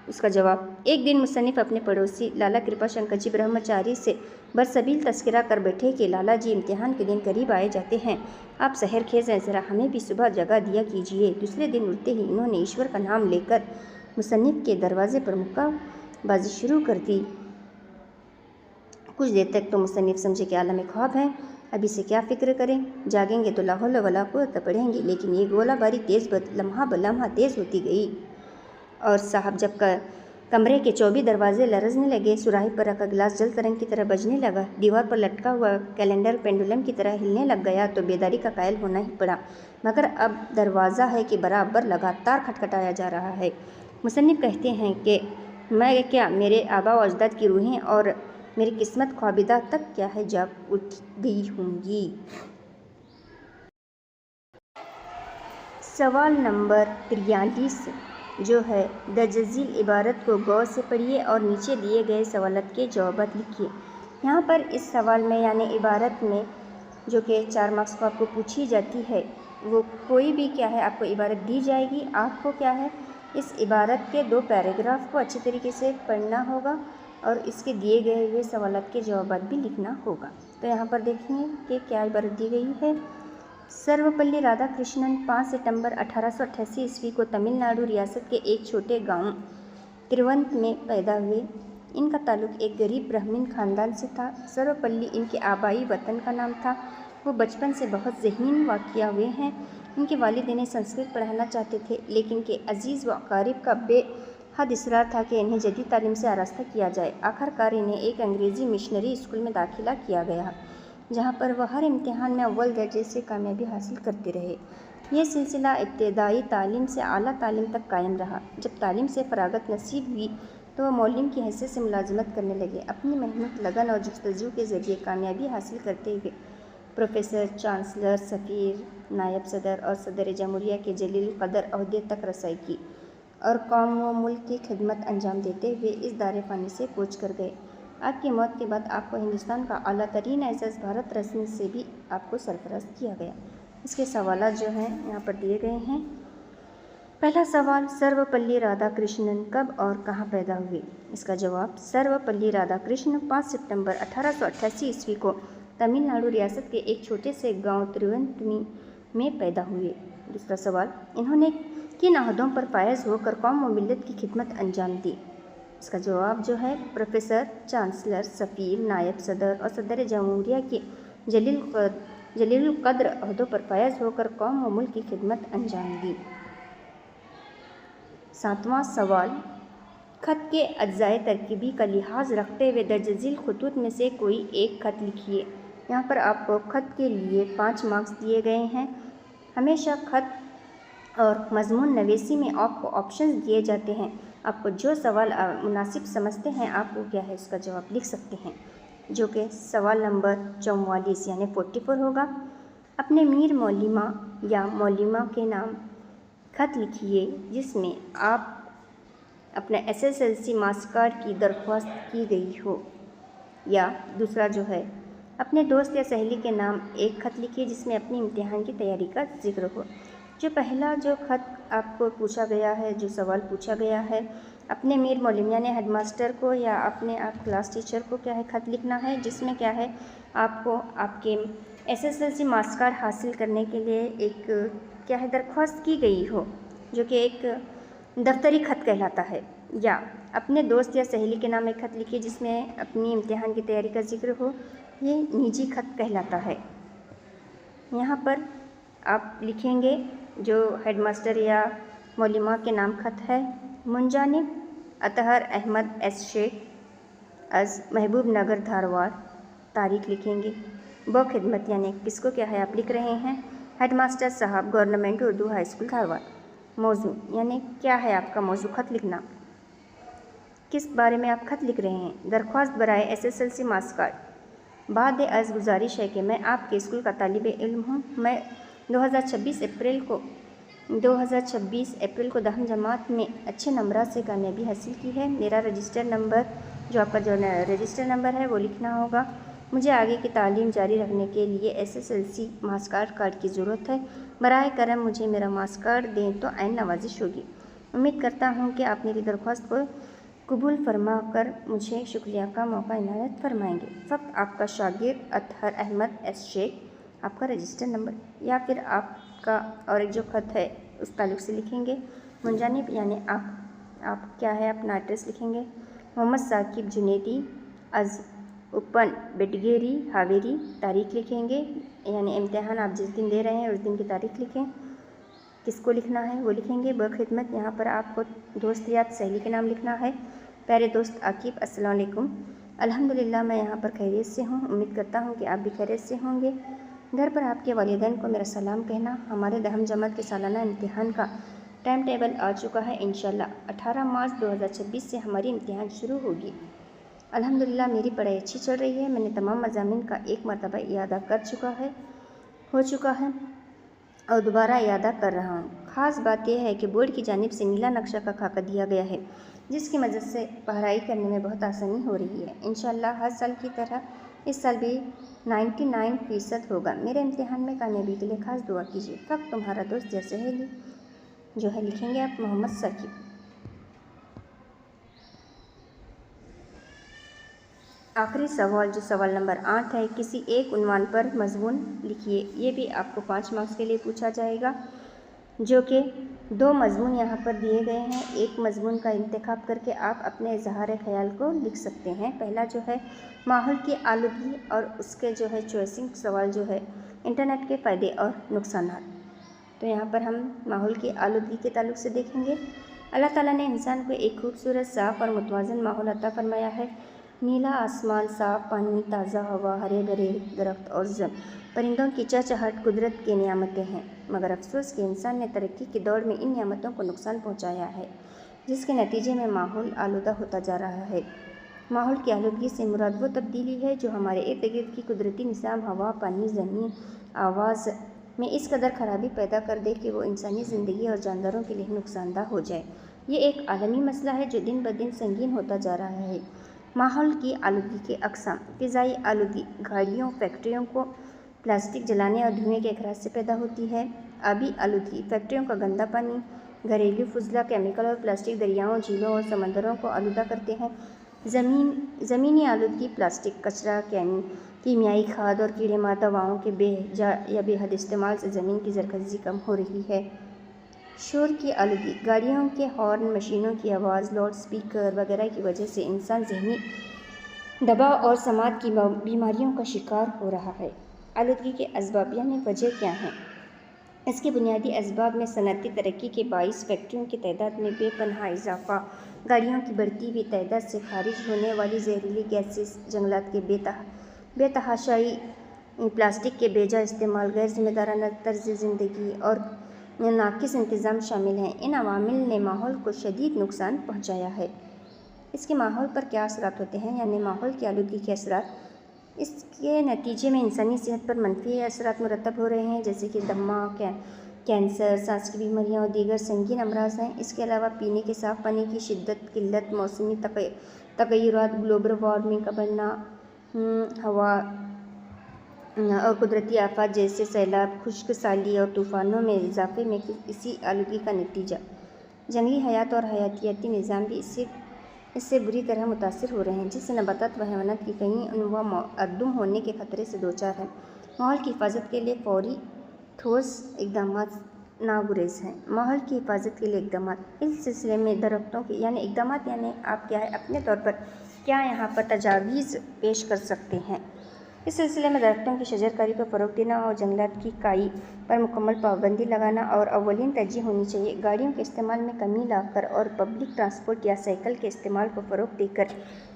उसका जवाब, एक दिन मुसन्निफ़ अपने पड़ोसी लाला कृपा शंकर जी ब्रह्मचारी से बरसबील तस्करा कर बैठे कि लाला जी इम्तिहान के दिन करीब आए जाते हैं, आप सहर खेज़ हैं, ज़रा हमें भी सुबह जगा दिया कीजिए। दूसरे दिन उठते ही इन्होंने ईश्वर का नाम लेकर मुसन्निफ़ के दरवाजे पर मुक्काबाजी शुरू कर दी। कुछ देर तक तो मुसन्निफ़ समझे कि आलम ख्वाब है, अभी से क्या फ़िक्र करें, जागेंगे तो ला हौला वला कुव्वत पढ़ेंगे। लेकिन ये गोलाबारी लम्हा ब लम्हा तेज़ होती गई और साहब जब कमरे के 24 दरवाजे लरजने लगे, सुराही पर रखा गिलास जल तरंग की तरह बजने लगा, दीवार पर लटका हुआ कैलेंडर पेंडुलम की तरह हिलने लग गया, तो बेदारी का कायल होना ही पड़ा। मगर अब दरवाज़ा है कि बराबर लगातार खटखटाया जा रहा है। मुसन्निफ़ कहते हैं कि मैं क्या, मेरे आबा व अजदाद की रूहें और मेरी किस्मत ख्वाबिदा तक क्या है जाग उठ गई होंगी। सवाल नंबर 43 जो है दजजील इबारत को गौर से पढ़िए और नीचे दिए गए सवालत के जवाब लिखिए। यहाँ पर इस सवाल में यानी इबारत में जो कि 4 मार्क्स को आपको पूछी जाती है, वो कोई भी क्या है आपको इबारत दी जाएगी। आपको क्या है इस इबारत के 2 पैराग्राफ को अच्छी तरीके से पढ़ना होगा और इसके दिए गए हुए सवालत के जवाब भी लिखना होगा। तो यहाँ पर देखेंगे कि क्या इबारत दी गई है। सर्वपल्ली राधाकृष्णन 5 सितंबर 1888 ईस्वी को तमिलनाडु रियासत के एक छोटे गांव तिरुवंत में पैदा हुए। इनका ताल्लुक़ एक गरीब ब्राह्मण ख़ानदान से था। सर्वपल्ली इनके आबाई वतन का नाम था। वो बचपन से बहुत ज़हीन वाक़िया हुए हैं। इनके वालिद इन्हें संस्कृत पढ़ाना चाहते थे, लेकिन के अजीज़ व अकारिब का बेहद इसरार था कि इन्हें जदीद तालीम से आरास्ता किया जाए। आखिरकार इन्हें एक अंग्रेज़ी मिशनरी स्कूल में दाखिला किया गया, जहाँ पर वह हर इम्तिहान में अव्वल दर्जे से कामयाबी हासिल करते रहे। यह सिलसिला इब्तदाई तालीम से आला तालीम तक कायम रहा। जब तालीम से फ़रागत नसीब हुई तो वह मौलिम की हैसियत से मुलाजमत करने लगे। अपनी मेहनत, लगन और जस्तजू के ज़रिए कामयाबी हासिल करते हुए प्रोफेसर, चांसलर, सफ़ीर, नायब सदर और सदर जमहूरिया के जलील क़दर ओहदे तक रसाई की और कौम व मुल्क की खिदमत अंजाम देते हुए इस दारे फ़ानी से कूच कर गए। आपकी मौत के बाद आपको हिंदुस्तान का आला तरीन एज़ाज़ भारत रत्न से भी आपको सरफराज किया गया। इसके सवाल जो हैं यहाँ पर दिए गए हैं। पहला सवाल, सर्वपल्ली राधाकृष्णन कब और कहाँ पैदा हुए? इसका जवाब, सर्वपल्ली राधाकृष्णन 5 सितंबर 1888 ईस्वी को तमिलनाडु रियासत के एक छोटे से गांव तिरुवनंतपुरम में पैदा हुए। दूसरा सवाल, इन्होंने किन अहदों पर फायज होकर कौम व मिल्लत की खिदमत अंजाम दी? इसका जवाब जो है, प्रोफेसर, चांसलर, सफ़ीर, नायब सदर और सदर जमहूरिया के जलील कद्र अहदों पर फायज होकर कौम व मुल्क की खिदमत अंजाम दी। सातवां सवाल, खत के अज्जाए तरकीबी का लिहाज रखते हुए दर्ज खतूत में से कोई एक खत लिखिए। यहाँ पर आपको खत के लिए 5 मार्क्स दिए गए हैं। हमेशा खत और मजमून नवेसी में आपको ऑप्शंस दिए जाते हैं। आपको जो सवाल मुनासिब समझते हैं आप वो क्या है इसका जवाब लिख सकते हैं, जो कि सवाल नंबर 44 यानी 44 होगा। अपने मीर मौलिमा या मौलिमा के नाम खत लिखिए जिसमें आप अपने SSLC मार्क्स कार्ड की दरख्वास्त की गई हो। या दूसरा जो है, अपने दोस्त या सहेली के नाम एक खत लिखिए जिसमें अपनी इम्तिहान की तैयारी का जिक्र हो। जो पहला जो खत आपको पूछा गया है, जो सवाल पूछा गया है, अपने मीर मौलिम यानी हेडमास्टर को या अपने आप क्लास टीचर को क्या है खत लिखना है, जिसमें क्या है आपको आपके SSLC मार्क्स कार्ड हासिल करने के लिए एक क्या है दरख्वास्त की गई हो, जो कि एक दफ्तरी खत कहलाता है। या अपने दोस्त या सहेली के नाम एक खत लिखिए जिसमें अपनी इम्तिहान की तैयारी का जिक्र हो, ये निजी खत कहलाता है। यहाँ पर आप लिखेंगे जो हेडमास्टर या मौलिमा के नाम खत है, मुंजानिब अतहर अहमद एस शेख अज़ महबूब नगर धारवाड़। तारीख लिखेंगे, ब खिदमत यानी किसको क्या है आप लिख रहे हैं, हेडमास्टर साहब, government Urdu high school Dharwad. मौजू यानी क्या है आपका मौजू, खत लिखना, किस बारे में आप खत लिख रहे हैं, दरख्वास्त बराए SSLC मार्क्स कार्ड। बाद अर्ज़ गुजारिश है कि मैं आपके स्कूल का तालिब इल्म हूँ। मैं 2026 अप्रैल को 10वीं जमात में अच्छे नंबर से कामयाबी हासिल की है। मेरा रजिस्टर नंबर, जो आपका जो रजिस्टर नंबर है वो लिखना होगा। मुझे आगे की तालीम जारी रखने के लिए SSLC मार्क्स कार्ड की ज़रूरत है। बराए करम मुझे मेरा मार्क्स कार्ड दें तो ऐन नवाजिश होगी। उम्मीद करता हूँ कि आप मेरी दरख्वास्त को कबूल फरमा कर मुझे शुक्रिया का मौका इनायत फरमाएंगे। फ़क्त आपका शागिर्द अतहर अहमद एस शेख, आपका रजिस्टर नंबर। या फिर आपका और एक जो खत है उस ताल्लुक़ से लिखेंगे, मुंजानिब यानी आप क्या है अपना एड्रेस लिखेंगे, मोहम्मद साकिब जुनेदी अज़ उपन बेटगेरी हावेरी। तारीख लिखेंगे यानी इम्तिहान आप जिस दिन दे रहे हैं उस दिन की तारीख लिखें, किसको लिखना है वो लिखेंगे। ब खिदमत, यहाँ पर आपको दोस्त या सहेली के नाम लिखना है। प्यारे दोस्त आकिब, अस्सलाम वालेकुम। अल्हम्दुलिल्लाह मैं यहाँ पर खैरियत से हूँ। उम्मीद करता हूँ कि आप भी खैरियत से होंगे। घर पर आपके वालिदैन को मेरा सलाम कहना। हमारे 10वीं जमात के सालाना इम्तिहान का टाइम टेबल आ चुका है। इंशाल्लाह 18 मार्च 2026 से हमारी इम्तिहान शुरू होगी। अल्हम्दुलिल्लाह मेरी पढ़ाई अच्छी चल रही है। मैंने तमाम मज़ामीन का एक मरतबा इयादा हो चुका है और दोबारा इयादा कर रहा हूँ। ख़ास बात यह है कि बोर्ड की जानिब से नीला नक्शा का खाका दिया गया है, जिसकी मदद से पढ़ाई करने में बहुत आसानी हो रही है। इंशाल्लाह हर साल की तरह इस साल भी 99% होगा। मेरे इम्तिहान में कामयाबी के लिए ख़ास दुआ कीजिए। फ़क्त तुम्हारा दोस्त या सहेली जो है लिखेंगे आप मोहम्मद साकिब। आखिरी सवाल जो सवाल नंबर 8 है, किसी एक उन्वान पर मज़मून लिखिए। ये भी आपको 5 मार्क्स के लिए पूछा जाएगा, जो कि 2 मज़मून यहाँ पर दिए गए हैं। एक मज़मून का इंतखाब करके आप अपने इज़हार ख़याल को लिख सकते हैं। पहला जो है माहौल की आलूगी और उसके जो है चॉइसिंग सवाल जो है इंटरनेट के फ़ायदे और नुकसानात। तो यहाँ पर हम माहौल की आलूगी के ताल्लुक़ से देखेंगे। अल्लाह ताला ने इंसान को एक खूबसूरत, साफ़ और मुतवाज़न माहौल अता फरमाया है। नीला आसमान, साफ़ पानी, ताज़ा हवा, हरे भरे दरख्त और परिंदों की चहचहाहट कुदरत की नियामतें हैं। मगर अफसोस कि इंसान ने तरक्की की दौड़ में इन नियामतों को नुकसान पहुंचाया है, जिसके नतीजे में माहौल आलूदा होता जा रहा है। माहौल की आलूदगी से मुराद वो तब्दीली है जो हमारे इर्द गिर्द की कुदरती निज़ाम, हवा, पानी, ज़मीन, आवाज़ में इस कदर खराबी पैदा कर दे कि वो इंसानी ज़िंदगी और जानवरों के लिए नुकसानदा हो जाए। ये एक आलमी मसला है जो दिन ब दिन संगीन होता जा रहा है। माहौल की आलूगी के अक़साम: फ़िज़ाई आलूगी गाड़ियों, फैक्ट्रियों को प्लास्टिक जलाने और धुएँ के अखराज से पैदा होती है। आबी आलूगी फैक्ट्रियों का गंदा पानी, घरेलू फुजला केमिकल और प्लास्टिक दरियाओं, झीलों और समंदरों को आलूदा करते हैं। ज़मीनी आलूदगी प्लास्टिक कचरा, कीमियाई खाद और कीड़े मार दवाओं के बेजा या बेहद इस्तेमाल से ज़मीन की ज़रख़्ज़ी कम हो रही है। शोर की आलूदगी गाड़ियों के हॉर्न, मशीनों की आवाज़, लाउड स्पीकर वगैरह की वजह से इंसान ज़हनी दबाव और समात की बीमारियों का शिकार हो रहा है। आलूदगी के असबाब यानी वजह क्या हैं? इसके बुनियादी असबाब में सनअती तरक्की के बाइस फैक्ट्रियों की तादाद में बेपनाह इजाफा, गाड़ियों की बढ़ती हुई तादाद से खारिज होने वाली जहरीली गैसेस, जंगलात के बेतहाशाई प्लास्टिक के बेजा इस्तेमाल, गैर जिम्मेदाराना तर्ज ज़िंदगी और नाकिस इंतज़ाम शामिल हैं। इन अवामिल ने माहौल को शदीद नुकसान पहुँचाया है। इसके माहौल पर क्या असरात होते हैं, यानी माहौल की आलूदगी के असरात। इसके नतीजे में इंसानी सेहत पर मनफी असरात मुरतब हो रहे हैं, जैसे कि दमा, कैंसर, सांस की बीमारियाँ और दीगर संगीन अमराज हैं। इसके अलावा पीने के साफ़ पानी की शिद्दत, किल्लत, मौसमी तग़य्युरात, ग्लोबल वार्मिंग का बढ़ना, हवा और कुदरती आफात जैसे सैलाब, खुश्क साली और तूफ़ानों में इजाफे में इसी आलूदगी का नतीजा। जंगली हयात और हयातियाती निज़ाम भी इससे बुरी तरह मुतासिर हो रहे हैं, जिससे नबातात व हैवानात की कई अनवा मअदूम होने के ख़तरे से दोचार हैं। माहौल की हिफाजत के लिए फ़ौरी ठोस इक़दामात नागुरेज़ हैं। माहौल की हिफाजत के लिए इक़दामात इस सिलसिले में दरख्तों के इक़दामात यानी आप क्या है अपने तौर पर क्या यहाँ पर तजावीज़ पेश कर सकते हैं। इस सिलसिले में दरख्तों की शजरकारी पर फ़रोग़ देना और जंगलात की काई पर मुकम्मल पाबंदी लगाना और अव्वलीन तरजीह होनी चाहिए। गाड़ियों के इस्तेमाल में कमी लाकर और पब्लिक ट्रांसपोर्ट या साइकिल के इस्तेमाल को फ़रोग़ देकर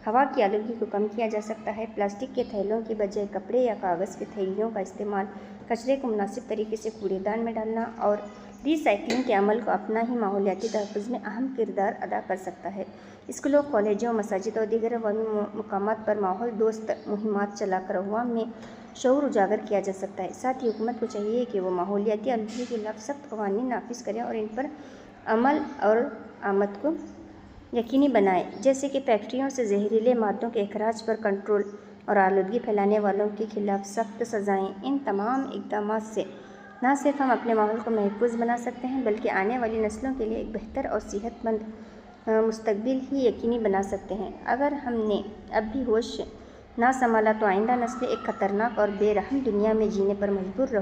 हवा की आलूदगी को कम किया जा सकता है। प्लास्टिक के थैलों की बजाय कपड़े या कागज़ के थैलियों का इस्तेमाल, कचरे को मुनासिब तरीके से कूड़ेदान में डालना और रीसाइक्लिंग के अमल को अपना ही माहौलियाती तहफ़्फ़ुज़ में अहम किरदार अदा कर सकता है। स्कूलों, कॉलेजों, मसाजिद और दीगर अवामी मकामात पर माहौल दोस्त मुहिमात चलाकर अवाम में शऊर उजागर किया जा सकता है। साथ ही हुकूमत को चाहिए कि वो माहौलियाती आलूदगी के खिलाफ सख्त क़वानीन नाफिज करें और इन पर अमल और आमद को यकीनी बनाए, जैसे कि फैक्ट्रियों से जहरीले मादों के अखराज पर कंट्रोल और आलूदगी फैलाने वालों के खिलाफ सख्त सज़ाएँ। इन तमाम इक़दामात से न सिर्फ हम अपने माहौल को महफूज बना सकते हैं, बल्कि आने वाली नस्लों के लिए एक बेहतर और सेहतमंद मुस्तकबिल ही यकीनी बना सकते हैं। अगर हमने अब भी होश ना संभाला तो आइंदा नस्लें एक ख़तरनाक और बेरहम दुनिया में जीने पर मजबूर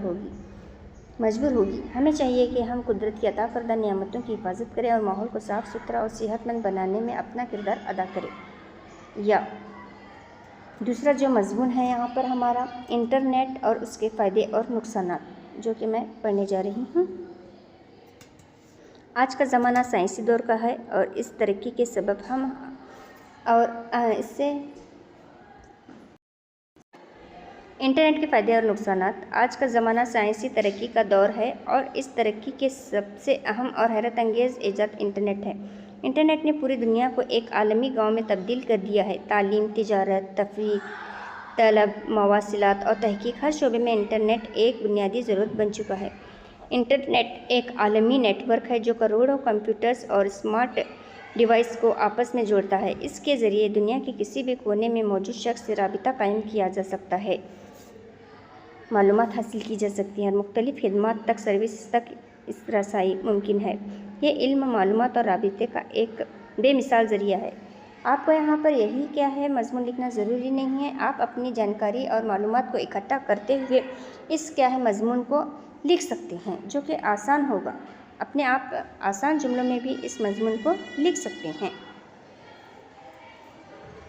होगी। हमें चाहिए कि हम कुदरत की अता करदा नियामतों की हिफाजत करें और माहौल को साफ़ सुथरा और सेहतमंद बनाने में अपना किरदार अदा करें। या दूसरा जो मज़मून है यहाँ पर हमारा इंटरनेट और उसके फ़ायदे और नुकसानात, जो कि मैं पढ़ने जा रही हूँ। आज का ज़माना साइंसी दौर का है और इस तरक्की के सबब इंटरनेट के फ़ायदे और नुकसानात। आज का ज़माना साइंसी तरक्की का दौर है और इस तरक्की के सबसे अहम और हैरत अंगेज़ ईजाद इंटरनेट है। इंटरनेट ने पूरी दुनिया को एक आलमी गांव में तब्दील कर दिया है। तालीम, तिजारत, तफरीह, तलब, मवासिलात और तहकीक, हर शोबे में इंटरनेट एक बुनियादी ज़रूरत बन चुका है। इंटरनेट एक आलमी नेटवर्क है जो करोड़ों कंप्यूटर्स और स्मार्ट डिवाइस को आपस में जोड़ता है। इसके ज़रिए दुनिया के किसी भी कोने में मौजूद शख्स से राबिता कायम किया जा सकता है, मालूमात हासिल की जा सकती हैं और मुख्तलिफ़ खिदमात तक सर्विस तक इस रसाई मुमकिन है। ये इल्म, मालूमात और राबिते का एक बेमिसाल ज़रिया है। आपको यहाँ पर यही क्या है मज़मून लिखना ज़रूरी नहीं है। आप अपनी जानकारी और मालूमात को इकट्ठा करते हुए इस क्या है मज़मून को लिख सकते हैं, जो कि आसान होगा। अपने आप आसान जुमलों में भी इस मज़मून को लिख सकते हैं।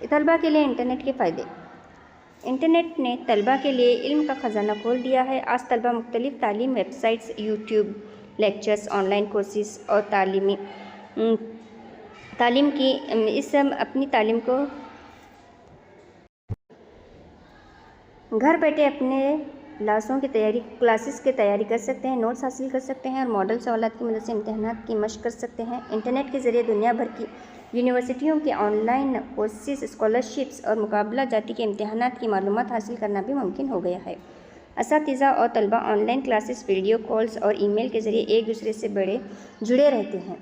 तलबा के लिए इंटरनेट के फ़ायदे। इंटरनेट ने तलबा के लिए इल्म का ख़जाना खोल दिया है। आज तलबा मुख्तलिफ़ तालीम websites, YouTube, lectures, online courses और तालीम की अपनी तालीम को घर बैठे अपने क्लासेस की तैयारी कर सकते हैं, नोट्स हासिल कर सकते हैं और मॉडल सवालात की मदद से इम्तिहानात की मशक़ कर सकते हैं। इंटरनेट के ज़रिए दुनिया भर की यूनिवर्सिटियों के ऑनलाइन कोर्सेस, स्कॉलरशिप्स और मुकाबला जाती के इम्तिहानात की मालूमात हासिल करना भी मुमकिन हो गया है। असातिज़ा और तलबा ऑनलाइन क्लासेस, वीडियो कॉल्स और ईमेल के ज़रिए एक दूसरे से जुड़े रहते हैं।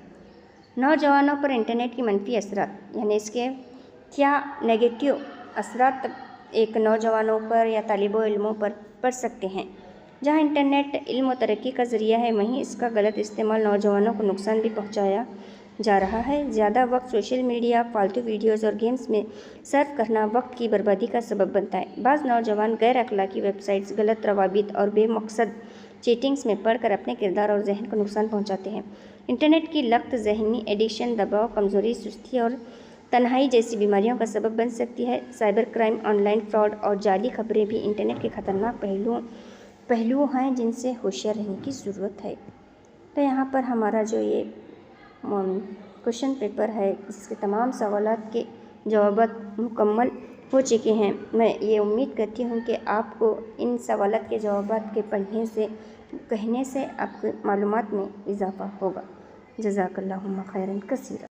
नौजवानों पर इंटरनेट की मनफी असरात, यानी इसके क्या नेगेटिव असरात एक नौजवानों पर या तालिबो इल्मों पर पड़ सकते हैं। जहाँ इंटरनेट इल्म और तरक्की का ज़रिया है, वहीं इसका गलत इस्तेमाल नौजवानों को नुकसान भी पहुँचाया जा रहा है। ज़्यादा वक्त सोशल मीडिया, फालतू वीडियोज़ और गेम्स में सर्फ करना वक्त की बर्बादी का सबब बनता है। बाज़ नौजवान गैर अखलाकी वेबसाइट्स, गलत रवाबित और बेमकसद चीटिंग्स में पढ़कर अपने किरदार और जहन को नुकसान पहुँचाते हैं। इंटरनेट की लत ज़हनी एडिक्शन, दबाव, कमज़ोरी, सुस्ती और तन्हाई जैसी बीमारियों का सबब बन सकती है। साइबर क्राइम, ऑनलाइन फ्रॉड और जाली खबरें भी इंटरनेट के खतरनाक पहलू हैं जिनसे होशियार रहने की ज़रूरत है। तो यहाँ पर हमारा जो ये क्वेश्चन पेपर है, इसके तमाम सवालात के जवाब मुकम्मल हो चुके हैं। मैं ये उम्मीद करती हूँ कि आपको इन सवालात के जवाब के पढ़ने से, कहने से आपको मालूमात में इजाफ़ा होगा। जज़ाकल्लाहु खैरन कसीरा।